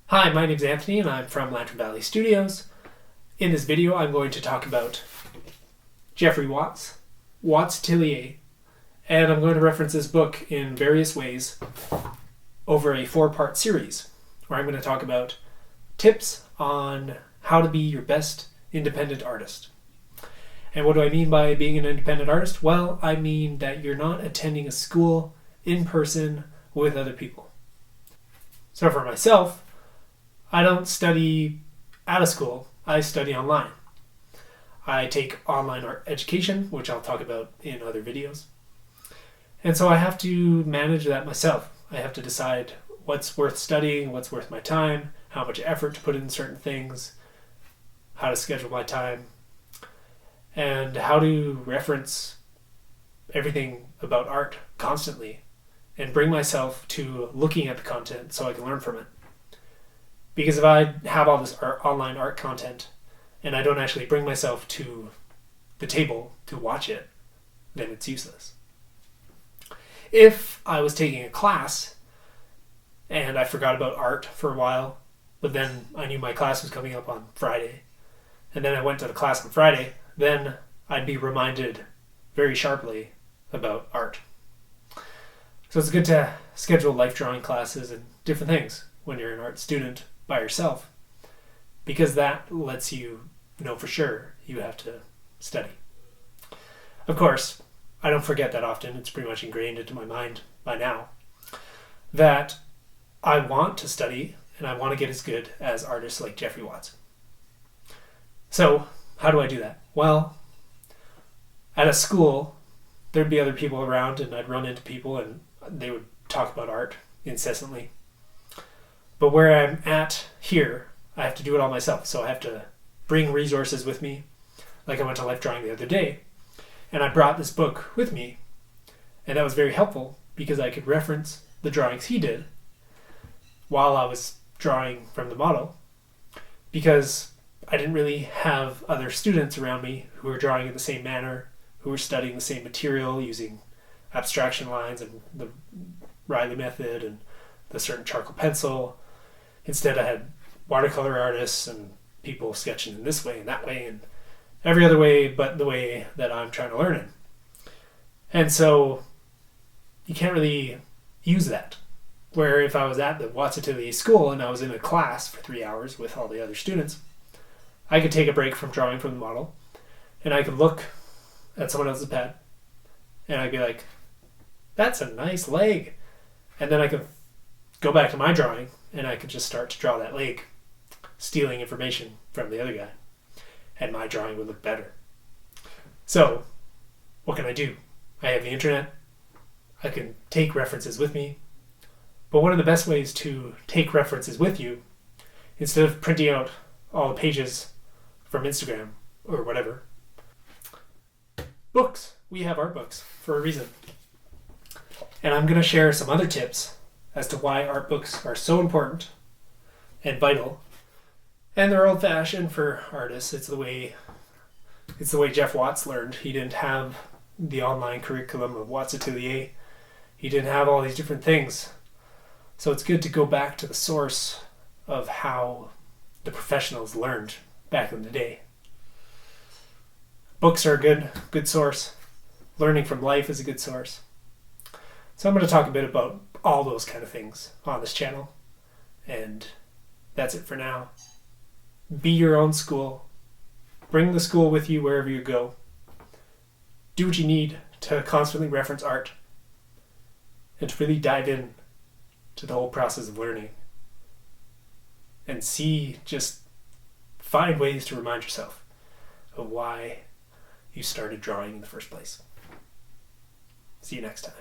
Hi, my name is Anthony and I'm from Lantern Valley Studios. In this video I'm going to talk about Geoffrey Watts, Watts Atelier, and I'm going to reference this book in various ways over a 4-part series where I'm going to talk about tips on how to be your best independent artist. And what do I mean by being an independent artist? Well, I mean that you're not attending a school in person with other people. So for myself, I don't study at a school, I study online. I take online art education, which I'll talk about in other videos. And so I have to manage that myself. I have to decide what's worth studying, what's worth my time, how much effort to put in certain things, how to schedule my time, and how to reference everything about art constantly and bring myself to looking at the content so I can learn from it. Because if I have all this online art content and I don't actually bring myself to the table to watch it, then it's useless. If I was taking a class and I forgot about art for a while, but then I knew my class was coming up on Friday, and then I went to the class on Friday, then I'd be reminded very sharply about art. So it's good to schedule life drawing classes and different things when you're an art student by yourself, because that lets you know for sure you have to study. Of course, I don't forget that often. It's pretty much ingrained into my mind by now that I want to study and I want to get as good as artists like Geoffrey Watts. So how do I do that? Well, at a school, there'd be other people around and I'd run into people and they would talk about art incessantly. But where I'm at here, I have to do it all myself. So I have to bring resources with me. Like I went to Life Drawing the other day, and I brought this book with me. And that was very helpful because I could reference the drawings he did while I was drawing from the model, because I didn't really have other students around me who were drawing in the same manner, who were studying the same material using abstraction lines and the Riley method and the certain charcoal pencil. Instead, I had watercolor artists and people sketching in this way and that way and every other way but the way that I'm trying to learn it. And so you can't really use that. Where if I was at the Watts Atelier school and I was in a class for 3 hours with all the other students, I could take a break from drawing from the model and I could look at someone else's pad and I'd be like, that's a nice leg. And then I could go back to my drawing and I could just start to draw that leg, stealing information from the other guy, and my drawing would look better. So what can I do? I have the internet. I can take references with me. But one of the best ways to take references with you, instead of printing out all the pages from Instagram or whatever, books. We have art books for a reason. And I'm going to share some other tips as to why art books are so important and vital. And they're old-fashioned for artists. It's the way Jeff Watts learned. He didn't have the online curriculum of Watts Atelier. He didn't have all these different things. So it's good to go back to the source of how the professionals learned back in the day. Books are a good source. Learning from life is a good source. So I'm going to talk a bit about all those kind of things on this channel. And that's it for now. Be your own school. Bring the school with you wherever you go. Do what you need to constantly reference art and to really dive in to the whole process of learning. And just find ways to remind yourself of why you started drawing in the first place. See you next time.